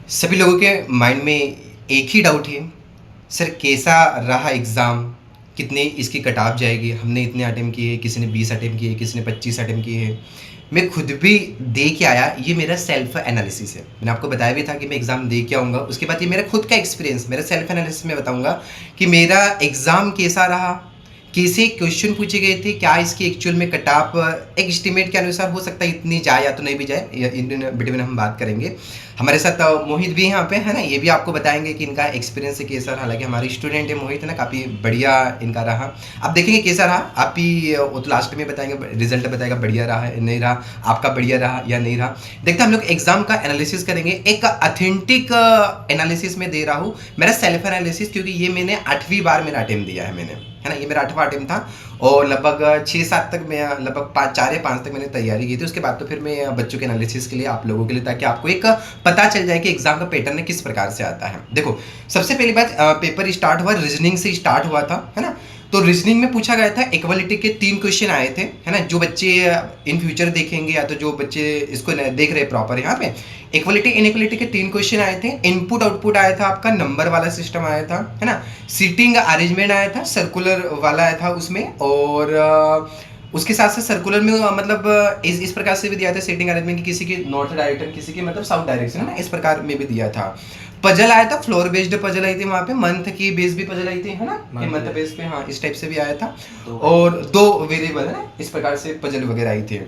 सभी लोगों के माइंड में एक ही डाउट है, सर कैसा रहा एग्ज़ाम, कितने इसकी कट ऑफ जाएगी। हमने इतने अटेम्प्ट किए, किसी ने 20 अटेम्प्ट किए, किसी ने 25 अटेम्प्ट किए हैं। मैं खुद भी दे के आया, ये मेरा सेल्फ एनालिसिस है। मैंने आपको बताया भी था कि मैं एग्ज़ाम दे के आऊँगा। उसके बाद ये मेरा खुद का एक्सपीरियंस, मेरा सेल्फ एनालिसिस में बताऊँगा कि मेरा एग्ज़ाम कैसा रहा, कैसे क्वेश्चन पूछे गए थे, क्या इसकी एक्चुअल में कट ऑफ एक एस्टिमेट के अनुसार हो सकता है इतनी जाए या तो नहीं भी जाए। इन बिटवीन हम बात करेंगे। हमारे साथ मोहित भी यहाँ पे है ना, ये भी आपको बताएंगे कि इनका एक्सपीरियंस कैसा रहा। हालांकि हमारे स्टूडेंट है मोहित है ना, काफ़ी बढ़िया इनका रहा। अब देखेंगे कैसा रहा, आप ही वो तो लास्ट में बताएंगे, रिजल्ट बताएगा बढ़िया रहा है नहीं रहा, आपका बढ़िया रहा या नहीं रहा। देखते हम लोग एग्जाम का एनालिसिस करेंगे, एक अथेंटिक एनालिसिस में दे रहा हूँ, मेरा सेल्फ एनालिसिस, क्योंकि ये मैंने 8वीं बार मेरा अटेम्प्ट दिया है मैंने, है ना। ये मेरा 8वां अटेम्प्ट था और लगभग 6-7 तक मैं लगभग 4 या 5 तक मैंने तैयारी की थी। उसके बाद तो फिर मैं बच्चों के एनालिसिस के लिए, आप लोगों के लिए, ताकि आपको एक पता चल जाए कि एग्जाम का पैटर्न किस प्रकार से आता है। देखो सबसे पहली बात, पेपर स्टार्ट हुआ, रीजनिंग से स्टार्ट हुआ था, है ना। तो रीजनिंग में पूछा गया था, इक्वालिटी के 3 क्वेश्चन आए थे, है ना। जो बच्चे इन फ्यूचर देखेंगे या तो जो बच्चे इसको देख रहे हैं प्रॉपर, यहाँ पे इक्वालिटी इनइक्वालिटी के 3 क्वेश्चन आए थे। इनपुट आउटपुट आया था आपका, नंबर वाला सिस्टम आया था, है ना। सीटिंग अरेंजमेंट आया था, सर्कुलर वाला आया था उसमें। और उसके साथ साथ सर्कुलर में मतलब इस प्रकार से भी दिया था सीटिंग अरेंजमेंट की, किसी की नॉर्थ डायरेक्शन, किसी की मतलब साउथ डायरेक्शन, है ना, इस प्रकार में भी दिया था। पजल आया था, फ्लोर बेस्ड पजल आई थी वहाँ पे, मंथ की बेस भी पजल आई थी, है ना, मंथ बेस पे, हाँ इस टाइप से भी आया था। और 2 वेरिएबल, है ना, इस प्रकार से पजल वगैरह आई थी।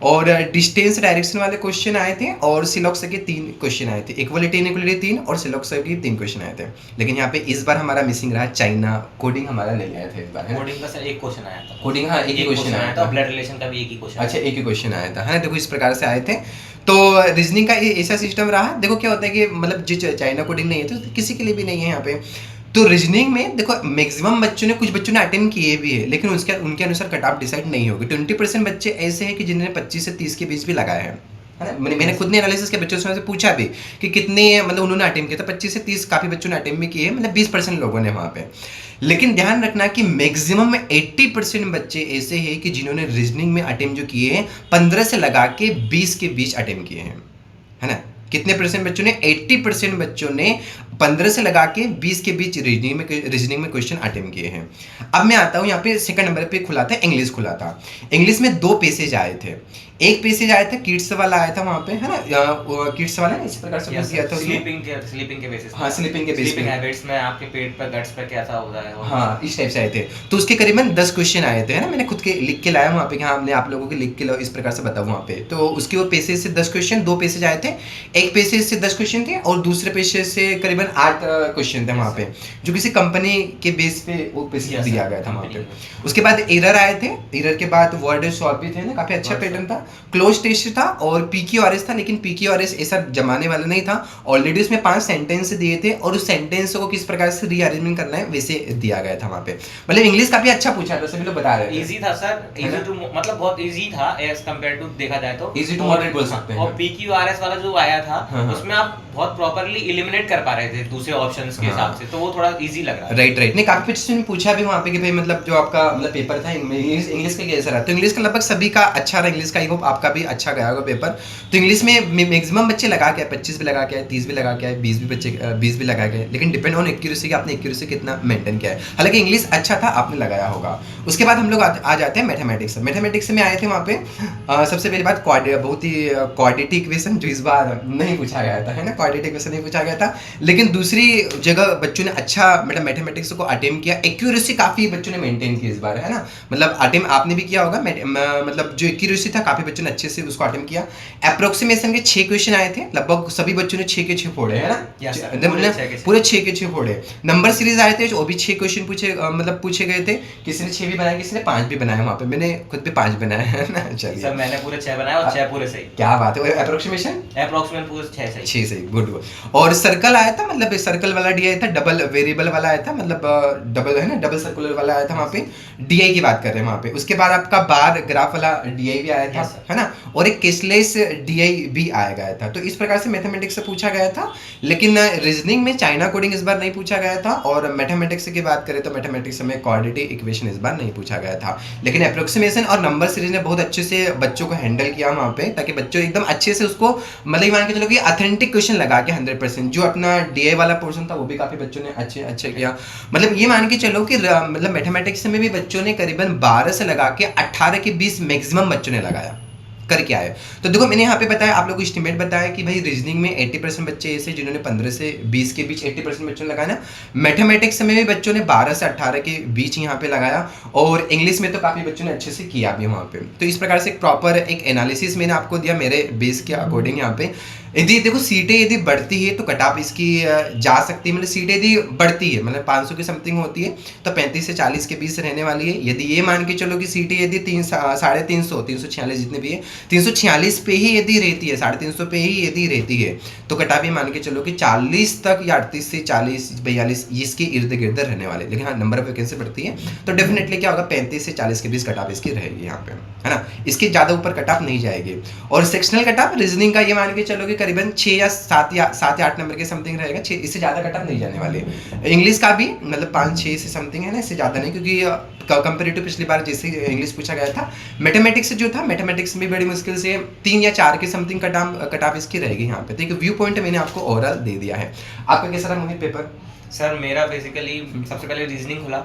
और डिस्टेंस डायरेक्शन वाले क्वेश्चन आए थे, और सिलॉक्स के 3 क्वेश्चन आए थे, इक्वालिटी इनइक्वालिटी 3 और सिलॉक्स के 3 क्वेश्चन आए थे। लेकिन यहाँ पे इस बार हमारा मिसिंग रहा चाइना, कोडिंग हमारा नहीं आया था इस बार, कोडिंग का सर एक क्वेश्चन आया था। कोडिंग, हाँ एक ही क्वेश्चन आया था। ब्लड रिलेशन का भी एक ही क्वेश्चन, अच्छा एक ही क्वेश्चन आया था, है ना। देखो इस प्रकार से आए थे। तो रीजनिंग का ऐसा सिस्टम रहा। देखो क्या होता है कि मतलब जो चाइना कोडिंग नहीं है तो किसी के लिए भी नहीं है यहाँ पे। तो रीजनिंग में देखो मैक्सिमम बच्चों ने, कुछ बच्चों ने अटेम्प्ट किए भी है, लेकिन उसके उनके अनुसार कट ऑफ डिसाइड नहीं होगी। 20% बच्चे ऐसे हैं कि जिन्होंने 25 से 30 के बीच भी लगाए हैं, है ना। मैंने खुद ने एनालिसिस के बच्चों से पूछा भी कि कितने मतलब उन्होंने अटेम्प्ट किया, तो 25 से 30 काफ़ी बच्चों ने अटेम्प्ट भी किए हैं, मतलब 20% लोगों ने वहाँ पे। लेकिन ध्यान रखना कि मैक्सिमम में 80% बच्चे ऐसे हैं कि जिन्होंने रीजनिंग में अटेम्प्ट जो किए हैं 15 से लगा के 20 के बीच अटेम्प्ट किए हैं, है ना। कितने परसेंट बच्चों ने, 80% बच्चों ने 15 से लगा के 20 के बीच रीजनिंग में क्वेश्चन अटेम्प्ट किए हैं। अब मैं आता हूँ यहाँ पे सेकंड नंबर पे खुला था इंग्लिश, खुला था। इंग्लिश में 2 पेसेज आए थे। एक पेसेज आया था किड्स वाला आया था वहाँ पे, है ना, किड्स वाला इस प्रकार से दिया था स्लीपिंग के बेसिस, हाँ स्लीपिंग के बेसिस, स्लीपिंग हैबिट्स में आपके पेट पर गट्स पर कैसा होता है, हाँ इस टाइप से आए थे। तो उसके करीबन 10 क्वेश्चन आए थे, है ना। मैंने खुद के लिख के लाया वहाँ पे कि हाँ हमने आप लोगों के लिख के लाओ, इस प्रकार से बताऊँ वहाँ पे। तो उसके वो पेसेज से 10 क्वेश्चन, 2 पेसेज आए थे। एक पेसेज से 10 क्वेश्चन थे और दूसरे पेसेज से करीबन 8 क्वेश्चन थे वहाँ पे, जो किसी कंपनी के बेस पे वो पेसेज दिया गया था वहाँ पे। उसके बाद एरर आए थे, एरर के बाद वर्ड सॉल्व भी थे ना, काफ़ी अच्छा पैटर्न था। क्लोज टेस्ट था और PQRS था, लेकिन PQRS ऐसा जमाने वाला नहीं था। ऑलरेडी उसमें 5 सेंटेंस दिए थे और उस सेंटेंस को किस प्रकार से रीअरेंजमेंट करना है वैसे दिया गया था वहाँ पे। मतलब इंग्लिश काफी अच्छा पूछा था, सभी लोग बता रहे थे। इजी था सर, इजी टू मतलब बहुत इजी था एज कंपेयर टू देखा जाए तो, इजी टू मॉडरेट बोल सकते हैं। और PQRS वाला जो आया था उसमें आप बहुत प्रॉपर्ली एलिमिनेट कर पा रहे थे दूसरे ऑप्शंस के हिसाब से, तो वो थोड़ा इजी लग रहा है। राइट नहीं, काफी बच्चों ने पूछा भी वहाँ पे कि भाई मतलब जो आपका मतलब पेपर था इंग्लिश का कैसा रहा। तो इंग्लिश का लगभग सभी का अच्छा रहा, इंग्लिश का आई होप आपका भी अच्छा गया होगा पेपर। तो इंग्लिश में मैक्सिमम बच्चे लगा के 25 भी लगा के आए, 30 भी लगा के आए, 20 भी लगा के, लेकिन डिपेंड ऑन एक्यूरेसी कि आपने एक्यूरेसी कितना मेंटेन किया है। हालांकि इंग्लिश अच्छा था, आपने लगाया होगा। उसके बाद हम लोग आ जाते हैं मैथमेटिक्स। मैथमेटिक्स में आए थे वहाँ पे सबसे पहली बात बहुत ही क्वाड्रेटिक इक्वेशन, जो इस बार नहीं पूछा गया था, है ना, क्वाड्रेटिक इक्वेशन नहीं पूछा गया था। लेकिन दूसरी जगह बच्चों ने अच्छा मतलब मैथमेटिक्स को अटेम्प्ट किया, एक्यूरेसी काफ़ी बच्चों ने मेंटेन की इस बार, है ना। मतलब अटेम्प्ट आपने भी किया होगा, मतलब जो एक्यूरेसी था काफ़ी बच्चों ने अच्छे से उसको अटेम्प्ट किया। अप्रोक्सीमेशन के 6 क्वेश्चन आए थे, लगभग सभी बच्चों ने 6 के 6 फोड़े, है ना, पूरे 6 के 6 फोड़े। नंबर सीरीज आए थे, वो भी 6 क्वेश्चन पूछे गए थे। किसी ने 6 भी बनाया, किसी ने 5 भी बनाया। वहाँ पे मैंने खुद भी 5 बनाया, है ना। चलिए सर मैंने पूरे 6 बनाए और 6 पूरे सही। क्या बात है। अप्रोक्सीमेशन पूरे 6 सही, 6 सही, गुड। और सर्कल आया था, मतलब सर्कल वाला डी आई था, डबल वेरिएबल वाला आया था, मतलब डबल है ना, डबल सर्कुलर वाला आया था वहाँ पे, डी आई की बात कर रहे हैं वहाँ पे। उसके बाद आपका बार ग्राफ वाला डी आई भी आया था, है ना, और एक केसलेस डी आई भी आया गया था। तो इस प्रकार से मैथमेटिक्स से पूछा गया था, लेकिन रीजनिंग में चाइना कोडिंग इस बार नहीं पूछा गया था। और मैथमेटिक्स की बात करें तो मैथमेटिक्स में क्वाड्रेटिक इक्वेशन इस बार नहीं पूछा गया था, लेकिन अप्रोक्सीमेशन और नंबर सीरीज ने बहुत अच्छे से बच्चों को हैंडल किया वहाँ पे, ताकि बच्चों एकदम अच्छे से उसको मतलब मान के चलो कि ऑथेंटिक क्वेश्चन लगा के 100%। जो अपना डीआई वाला पोर्शन था वो भी काफी बच्चों ने अच्छे किया। मतलब ये मान के चलो कि मतलब मैथमेटिक्स में भी बच्चों ने करीबन 12 से लगा के 18 के 20 मैक्सिमम बच्चों ने लगाया करके आए। तो देखो मैंने यहाँ पे बताया, आप लोगों को एस्टिमेट बताया कि भाई रीजनिंग में 80% बच्चे ऐसे जिन्होंने 15 से 20 के बीच 80% बच्चों ने लगाया ना। मैथमेटिक्स में भी बच्चों ने 12 से 18 के बीच यहाँ पे लगाया, और इंग्लिश में तो काफ़ी बच्चों ने अच्छे से किया भी वहाँ पे। तो इस प्रकार से एक प्रॉपर एक एनालिसिस मैंने आपको दिया मेरे बेस के अकॉर्डिंग। यहाँ पे यदि देखो सीटें यदि बढ़ती है तो कट ऑफ इसकी जा सकती है, मतलब सीटें यदि बढ़ती है मतलब 500 की समथिंग होती है तो 35 से 40 के बीच रहने वाली है। यदि ये मान के चलो कि सीटें यदि 346 जितने भी है 346 पे ही यदि रहती है, 350 पे ही यदि रहती है, तो कट ऑफ ये मान के चलो कि 40 तक या 38 से 40 42 इसके इर्द गिर्द रहने वाले। लेकिन हाँ नंबर ऑफ वैकेंसी बढ़ती है तो डेफिनेटली क्या होगा 35 से 40 के बीच कट ऑफ इसकी रहेगी यहाँ पे, है ना, इसके ज़्यादा ऊपर कट ऑफ नहीं जाएगी। और सेक्शनल कट ऑफ रीजनिंग का ये मान के चलो कि करीबन 6 या 7 या 8 नंबर के समथिंग रहेगा, 6 इससे ज़्यादा कट ऑफ नहीं जाने वाले। इंग्लिश का भी मतलब 5-6 से समथिंग है ना, इससे ज़्यादा नहीं, क्योंकि कंपेरेटिव पिछली बार जैसे इंग्लिश पूछा गया था। मैथमेटिक्स जो था मैथमेटिक्स में बड़ी मुश्किल से 3 या 4 के समथिंग कट ऑफ इसकी रहेगी यहाँ पे। तो एक व्यू पॉइंट मैंने आपको ओवरऑल दे दिया है। आपका कैसा रहा मोहित पेपर? सर मेरा बेसिकली सबसे पहले रीजनिंग खुला,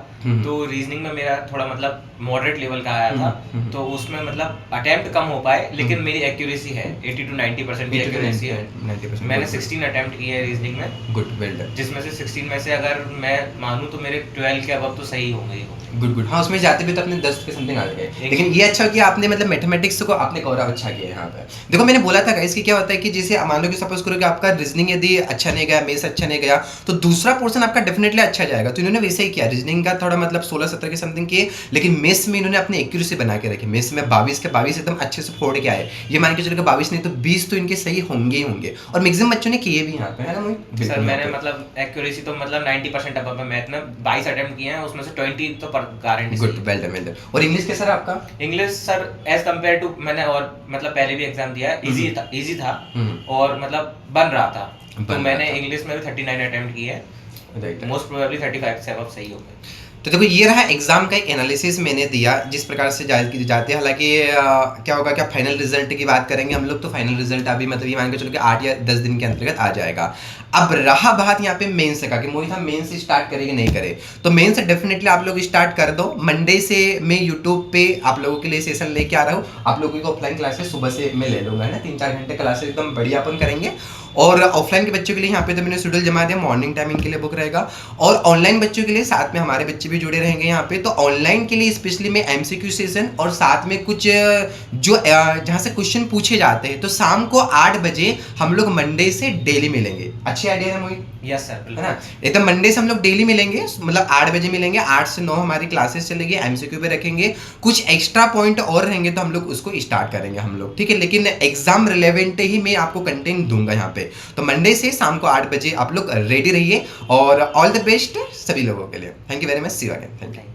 तो रीजनिंग में मेरा थोड़ा मतलब मॉडरेट लेवल का आया था, तो उसमें मतलब अटेम्प्ट कम हो पाए, लेकिन मेरी एक्यूरेसी है 80 to 90% की एक्यूरेसी है। 90%। मैंने 16 अटेम्प्ट किए हैं रीजनिंग में। Good, well done. जिसमें से 16 में से अगर मैं मानूं तो मेरे 12 के अबव तो सही होंगे ही। गुड। हाँ उसमें जाते भी तो अपने 10 के समथिंग आ गए, लेकिन ये अच्छा कि आपने मतलब मैथमेटिक्स को आपने कवर अच्छा किया यहाँ पे। देखो मैंने बोला था गाइस कि क्या होता है कि जैसे मान लो कि सपोज करो कि आपका रीजनिंग यदि अच्छा नहीं गया, मैथ्स अच्छा नहीं गया, तो दूसरा पोर्शन आपका डेफिनेटली अच्छा जाएगा। तो इन्होंने वैसे ही किया, रीजनिंग का थोड़ा मतलब 16-17 के समथिंग किए, लेकिन मैथ्स में इन्होंने अपनी एक्यूरेसी बना के रखी। मैथ्स में 22 के 22 एकदम अच्छे से फोड़ के आए। ये मान के चलो 22 नहीं तो 20 तो इनके सही होंगे ही होंगे, और मैक्सिमम बच्चों ने किए भी यहाँ पे, है ना। सर मैंने मतलब एक्यूरेसी तो मतलब 90% अबव है। मैथ में 22 अटेम्प्ट किए हैं, उसमें से 20 तो गारंटी। Good, well done. और इंग्लिश कैसा रहा आपका? English sir as compare to मैंने और मतलब पहले भी एग्जाम दिया है, इजी था और मतलब बन रहा था, तो मैंने इंग्लिश में भी 39 अटेम्प्ट किए हैं, मोस्ट प्रोबेबली 35 से अबव सही होंगे। तो देखो ये रहा एग्जाम का एक एनालिसिस मैंने दिया जिस प्रकार से जाते हैं। हालांकि क्या होगा, क्या फाइनल रिजल्ट की बात करेंगे हम लोग, तो फाइनल रिजल्ट अभी मतलब ये मान के चलो कि 8 या 10 दिन के अंतर्गत आ जाएगा। अब रहा बात यहाँ पे मेंस का कि मोहित हम मेंस स्टार्ट करेंगे नहीं करे, तो मेंस डेफिनेटली आप लोग स्टार्ट कर दो। मंडे से मैं यूट्यूब पे आप लोगों के लिए सेशन लेके आ रहा हूँ। आप लोगों को ऑफलाइन क्लासेस सुबह से मैं ले लूंगा, है ना, 3-4 घंटे क्लासेस एकदम बढ़िया अपन करेंगे। और ऑफलाइन के बच्चों के लिए यहाँ पे तो मैंने शेड्यूल जमा दिया, मॉर्निंग टाइम इनके लिए बुक रहेगा, और ऑनलाइन बच्चों के लिए साथ में हमारे बच्चे भी जुड़े रहेंगे यहाँ पे। तो ऑनलाइन के लिए स्पेशली में एमसीक्यू सेशन और साथ में कुछ जो जहाँ से क्वेश्चन पूछे जाते हैं, तो शाम को 8 बजे हम लोग मंडे से डेली मिलेंगे। अच्छी आइडिया है मोहित? यस सर, है ना, एकदम मंडे से हम लोग डेली मिलेंगे, मतलब 8 बजे मिलेंगे, 8 से 9 हमारी क्लासेस चलेगी, एमसीक्यू पे रखेंगे, कुछ एक्स्ट्रा पॉइंट और रहेंगे तो हम लोग उसको स्टार्ट करेंगे हम लोग, ठीक है। लेकिन एग्जाम रिलेवेंट ही मैं आपको कंटेंट दूंगा यहाँ पे। तो मंडे से शाम को 8 बजे आप लोग रेडी रहिए, और ऑल द बेस्ट सभी लोगों के लिए। Thank you very much, see you again. Thank you.